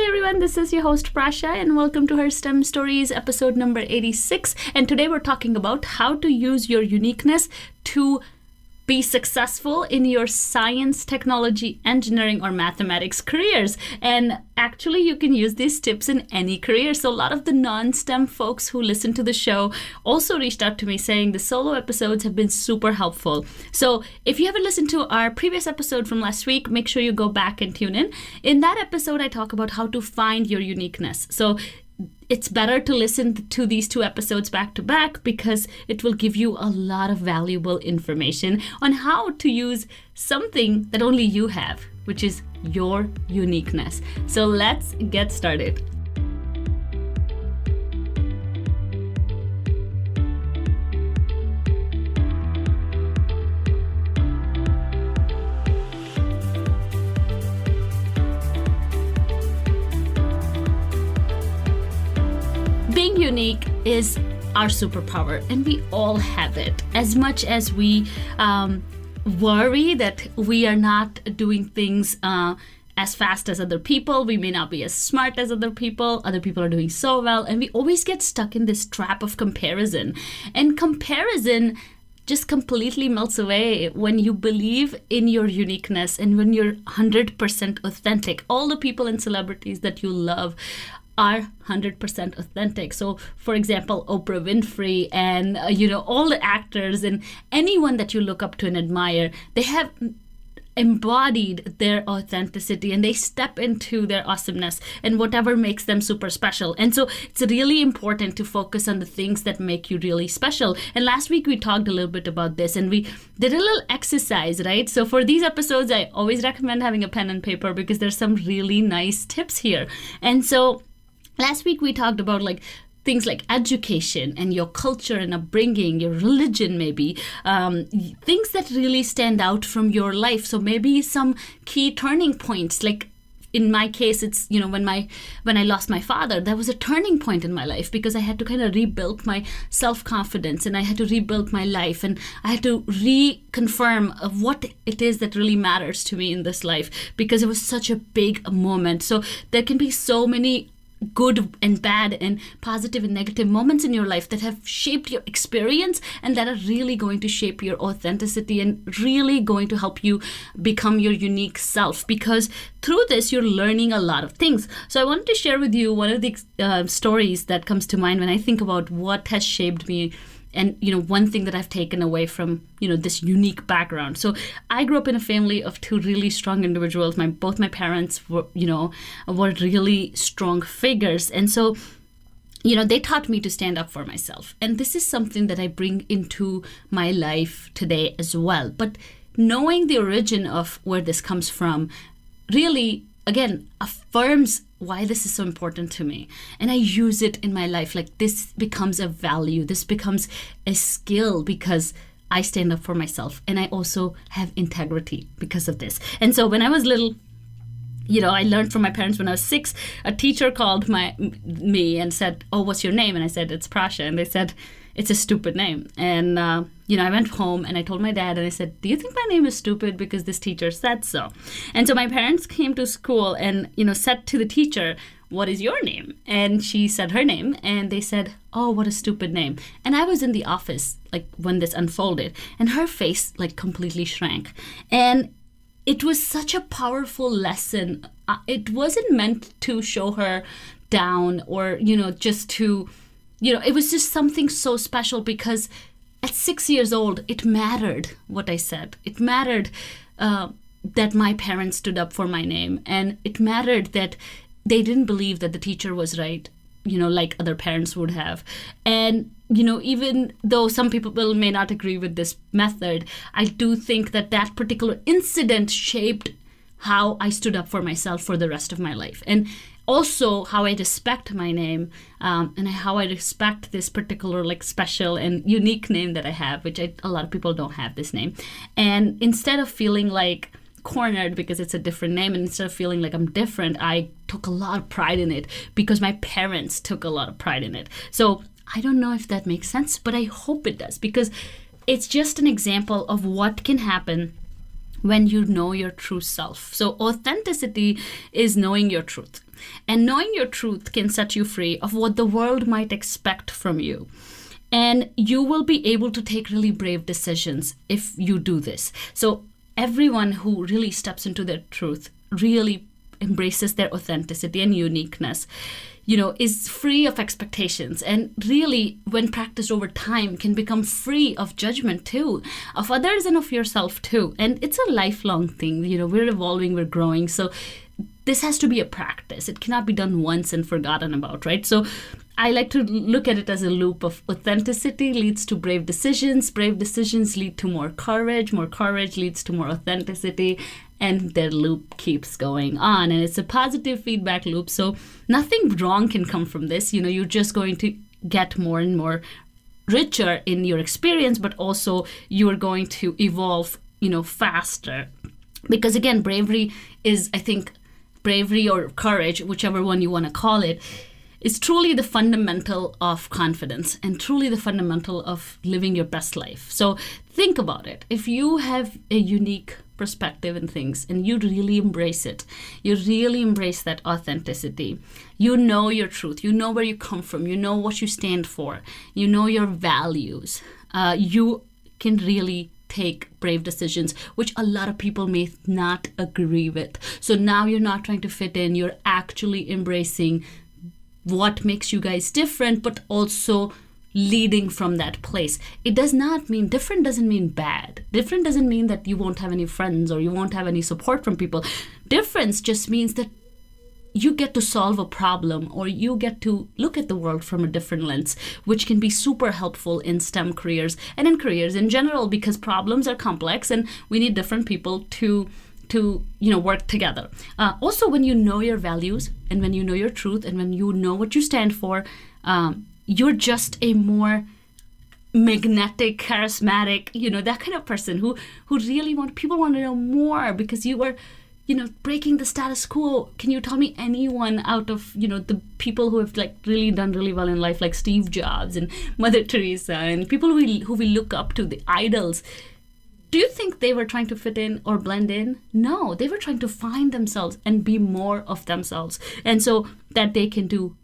everyone, this is your host Prasha and welcome to her STEM Stories episode number 86. And today we're talking about how to use your uniqueness to be successful in your science, technology, engineering, or mathematics careers. And actually, you can use these tips in any career. So a lot of the non-STEM folks who listen to the show also reached out to me saying the solo episodes have been super helpful. So if you haven't listened to our previous episode from last week, make sure you go back and tune in. In that episode, I talk about how to find your uniqueness. So it's better to listen to these two episodes back to back because it will give you a lot of valuable information on how to use something that only you have, which is your uniqueness. So let's get started. Being unique is our superpower, and we all have it. As much as we worry that we are not doing things as fast as other people, we may not be as smart as other people are doing so well, and we always get stuck in this trap of comparison. And comparison just completely melts away when you believe in your uniqueness and when you're 100% authentic. All the people and celebrities that you love are 100% authentic. So, for example, Oprah Winfrey and, all the actors and anyone that you look up to and admire, they have embodied their authenticity and they step into their awesomeness and whatever makes them super special. And so it's really important to focus on the things that make you really special. And last week we talked a little bit about this and we did a little exercise, right? So for these episodes, I always recommend having a pen and paper because there's some really nice tips here. And so last week we talked about things like education and your culture and upbringing, your religion maybe, things that really stand out from your life. So maybe some key turning points, like in my case, it's, when I lost my father, that was a turning point in my life because I had to kind of rebuild my self-confidence and I had to rebuild my life and I had to reconfirm of what it is that really matters to me in this life because it was such a big moment. So there can be so many good and bad and positive and negative moments in your life that have shaped your experience and that are really going to shape your authenticity and really going to help you become your unique self, because through this you're learning a lot of things. So I wanted to share with you one of the stories that comes to mind when I think about what has shaped me and one thing that I've taken away from this unique background. So I grew up in a family of two really strong individuals. Both my parents were really strong figures, and so they taught me to stand up for myself. And this is something that I bring into my life today as well. But knowing the origin of where this comes from really, again, affirms why this is so important to me. And I use it in my life. This becomes a value. This becomes a skill because I stand up for myself. And I also have integrity because of this. And so when I was little, I learned from my parents when I was 6, a teacher called me and said, "Oh, what's your name?" And I said, "It's Prasha." And they said, "It's a stupid name." And, I went home and I told my dad and I said, "Do you think my name is stupid because this teacher said so?" And so my parents came to school and, said to the teacher, "What is your name?" And she said her name and they said, "Oh, what a stupid name." And I was in the office, when this unfolded, and her face, completely shrank. And it was such a powerful lesson. It wasn't meant to show her down or, just to, it was just something so special because at 6 years old, it mattered what I said. It mattered that my parents stood up for my name. And it mattered that they didn't believe that the teacher was right, like other parents would have. And, even though some people may not agree with this method, I do think that that particular incident shaped how I stood up for myself for the rest of my life. And also how I respect my name and how I respect this particular special and unique name that I have, which a lot of people don't have this name. And instead of feeling cornered because it's a different name, and instead of feeling like I'm different, I took a lot of pride in it because my parents took a lot of pride in it. So I don't know if that makes sense, but I hope it does because it's just an example of what can happen when you know your true self. So authenticity is knowing your truth. And knowing your truth can set you free of what the world might expect from you. And you will be able to take really brave decisions if you do this. So everyone who really steps into their truth, really embraces their authenticity and uniqueness, is free of expectations, and really, when practiced over time, can become free of judgment too, of others and of yourself too. And it's a lifelong thing. We're evolving, we're growing. So this has to be a practice. It cannot be done once and forgotten about, right? So I like to look at it as a loop of authenticity leads to brave decisions lead to more courage leads to more authenticity, and the loop keeps going on. And it's a positive feedback loop. So nothing wrong can come from this. You're just going to get more and more richer in your experience, but also you are going to evolve, faster. Because again, bravery is, I think, bravery or courage, whichever one you want to call it, is truly the fundamental of confidence and truly the fundamental of living your best life. So think about it. If you have a unique perspective in things and you really embrace it, you really embrace that authenticity, you know your truth, you know where you come from, you know what you stand for, you know your values, you can really take brave decisions, which a lot of people may not agree with. So now you're not trying to fit in, you're actually embracing what makes you guys different, but also leading from that place. It does not mean, different doesn't mean bad. Different doesn't mean that you won't have any friends or you won't have any support from people. Difference just means that you get to solve a problem, or you get to look at the world from a different lens, which can be super helpful in STEM careers and in careers in general, because problems are complex and we need different people to work together. Also, when you know your values and when you know your truth and when you know what you stand for, you're just a more magnetic, charismatic, that kind of person who really people want to know more, because you are, breaking the status quo. Can you tell me anyone out of, the people who have really done really well in life, like Steve Jobs and Mother Teresa and people who we look up to, the idols? Do you think they were trying to fit in or blend in? No, they were trying to find themselves and be more of themselves. And so that they can do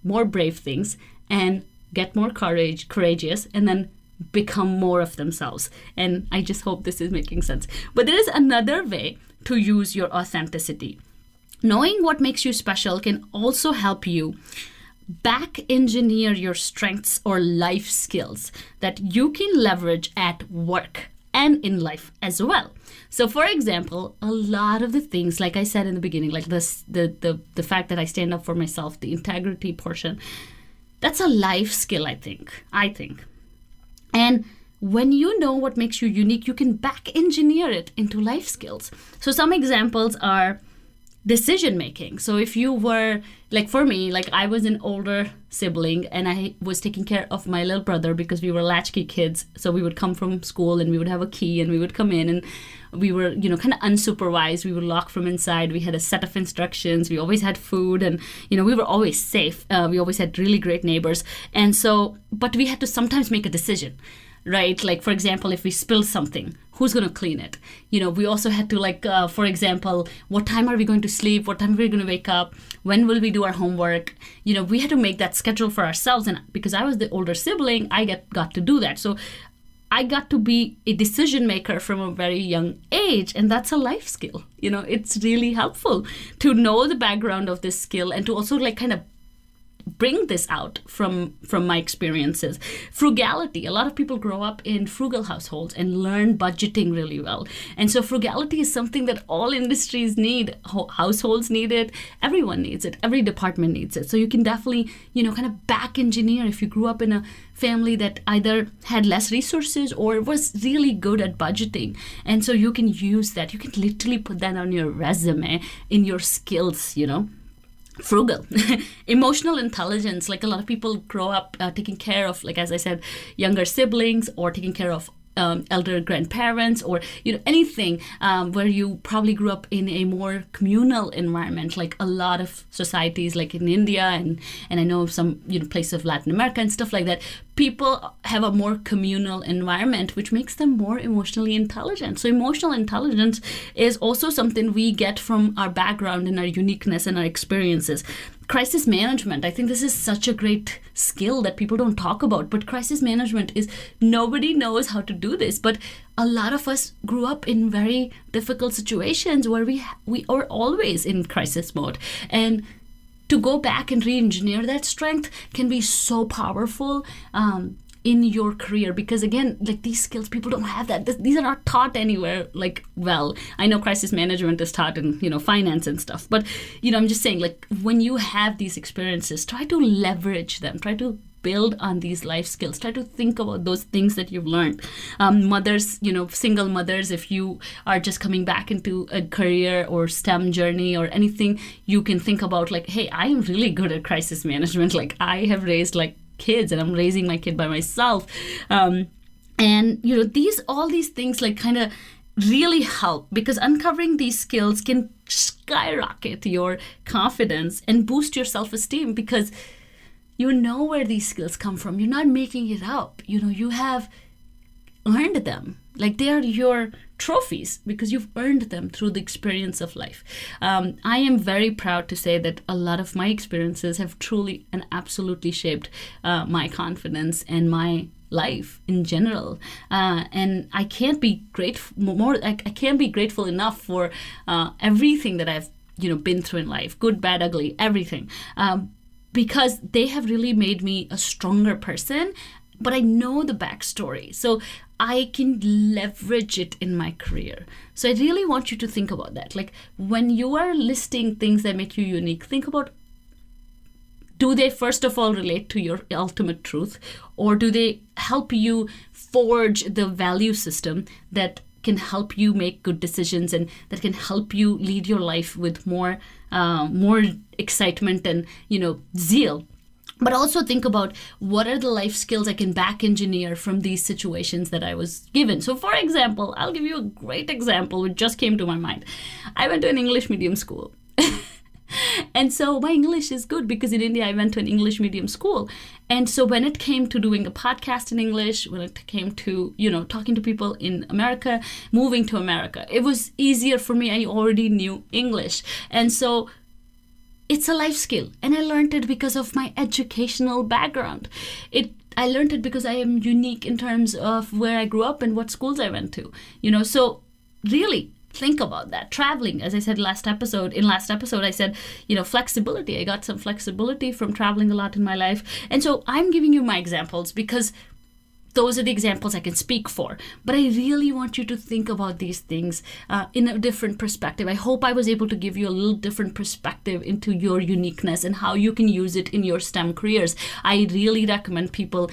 more brave things and get more courageous, and then become more of themselves. And I just hope this is making sense. But there is another way to use your authenticity. Knowing what makes you special can also help you back engineer your strengths or life skills that you can leverage at work and in life as well. So for example, a lot of the things, like I said in the beginning, like this, the fact that I stand up for myself, the integrity portion, that's a life skill, I think. And when you know what makes you unique, you can back engineer it into life skills. So some examples are decision making. So if you were, like for me, like I was an older sibling and I was taking care of my little brother because we were latchkey kids. So we would come from school and we would have a key and we would come in and we were, kind of unsupervised. We would lock from inside. We had a set of instructions. We always had food and, we were always safe. We always had really great neighbors. And so, but we had to sometimes make a decision, right? Like, for example, if we spill something, who's going to clean it? We also had to, for example, what time are we going to sleep? What time are we going to wake up? When will we do our homework? We had to make that schedule for ourselves. And because I was the older sibling, I got to do that. So I got to be a decision maker from a very young age. And that's a life skill. It's really helpful to know the background of this skill and to also kind of bring this out from my experiences. Frugality. A lot of people grow up in frugal households and learn budgeting really well. And so frugality is something that all industries need. Households need it. Everyone needs it. Every department needs it. So you can definitely, kind of back engineer if you grew up in a family that either had less resources or was really good at budgeting. And so you can use that. You can literally put that on your resume in your skills, Frugal. Emotional intelligence, like a lot of people grow up taking care of, like as I said, younger siblings or taking care of elder grandparents or anything where you probably grew up in a more communal environment, like a lot of societies like in India and I know some places of Latin America and stuff like that. people have a more communal environment, which makes them more emotionally intelligent. So emotional intelligence is also something we get from our background and our uniqueness and our experiences. Crisis management, I think this is such a great skill that people don't talk about, but crisis management is, nobody knows how to do this, but a lot of us grew up in very difficult situations where we are always in crisis mode. And to go back and re-engineer that strength can be so powerful in your career, because again, like, these skills, people don't have that. These are not taught anywhere. Like, well, I know crisis management is taught in, finance and stuff, but, I'm just saying, like, when you have these experiences, try to leverage them, try to build on these life skills, try to think about those things that you've learned. Mothers, single mothers, if you are just coming back into a career or STEM journey or anything, you can think about, like, hey, I am really good at crisis management. Like, I have raised like kids and I'm raising my kid by myself. And all these things like kind of really help, because uncovering these skills can skyrocket your confidence and boost your self-esteem, because you know where these skills come from. You're not making it up. You have earned them. Like, they are your trophies because you've earned them through the experience of life. I am very proud to say that a lot of my experiences have truly and absolutely shaped my confidence and my life in general. And I can't be grateful I can't be grateful enough for everything that I've been through in life, good, bad, ugly, everything. Because they have really made me a stronger person, but I know the backstory, so I can leverage it in my career. So I really want you to think about that. Like, when you are listing things that make you unique, think about, do they first of all relate to your ultimate truth, or do they help you forge the value system that can help you make good decisions and that can help you lead your life with more excitement and zeal. But also think about, what are the life skills I can back engineer from these situations that I was given. So for example, I'll give you a great example which just came to my mind. I went to an English medium school. And so my English is good because in India I went to an English medium school. And so when it came to doing a podcast in English, when it came to, talking to people in America, moving to America, it was easier for me. I already knew English. And so it's a life skill. And I learned it because of my educational background. I learned it because I am unique in terms of where I grew up and what schools I went to. So really, think about that. Traveling, as I said last episode, I said, flexibility. I got some flexibility from traveling a lot in my life. And so I'm giving you my examples because those are the examples I can speak for. But I really want you to think about these things in a different perspective. I hope I was able to give you a little different perspective into your uniqueness and how you can use it in your STEM careers. I really recommend people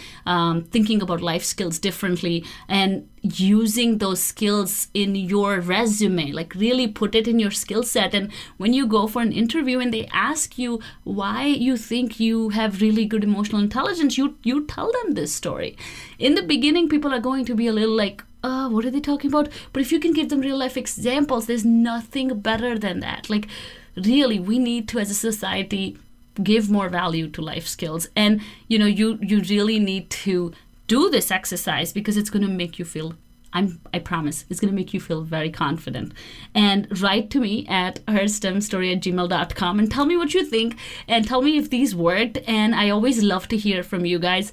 thinking about life skills differently and using those skills in your resume. Like, really put it in your skill set. And when you go for an interview and they ask you why you think you have really good emotional intelligence, you tell them this story. In the beginning, people are going to be a little like, oh, what are they talking about? But if you can give them real life examples, there's nothing better than that. Like, really, we need to, as a society, give more value to life skills. And, you really need to do this exercise because it's going to make you feel, I promise, it's going to make you feel very confident. And write to me at herstemstory@gmail.com and tell me what you think and tell me if these worked. And I always love to hear from you guys.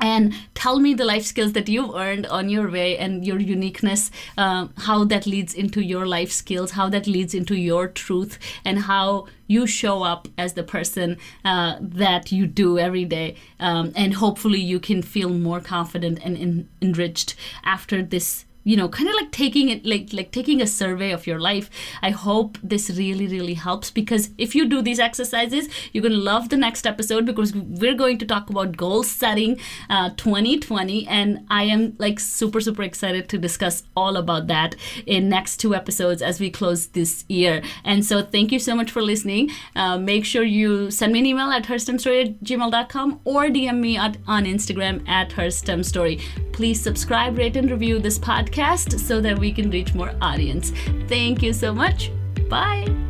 And tell me the life skills that you've earned on your way and your uniqueness, how that leads into your life skills, how that leads into your truth, and how you show up as the person that you do every day. And hopefully you can feel more confident and enriched after this, kind of like taking it, like taking a survey of your life. I hope this really, really helps, because if you do these exercises, you're going to love the next episode, because we're going to talk about goal setting 2020. And I am like super, super excited to discuss all about that in next 2 episodes as we close this year. And so thank you so much for listening. Make sure you send me an email at herstemstory@gmail.com or DM me on Instagram at herstemstory. Please subscribe, rate, and review this podcast so that we can reach more audience. Thank you so much. Bye.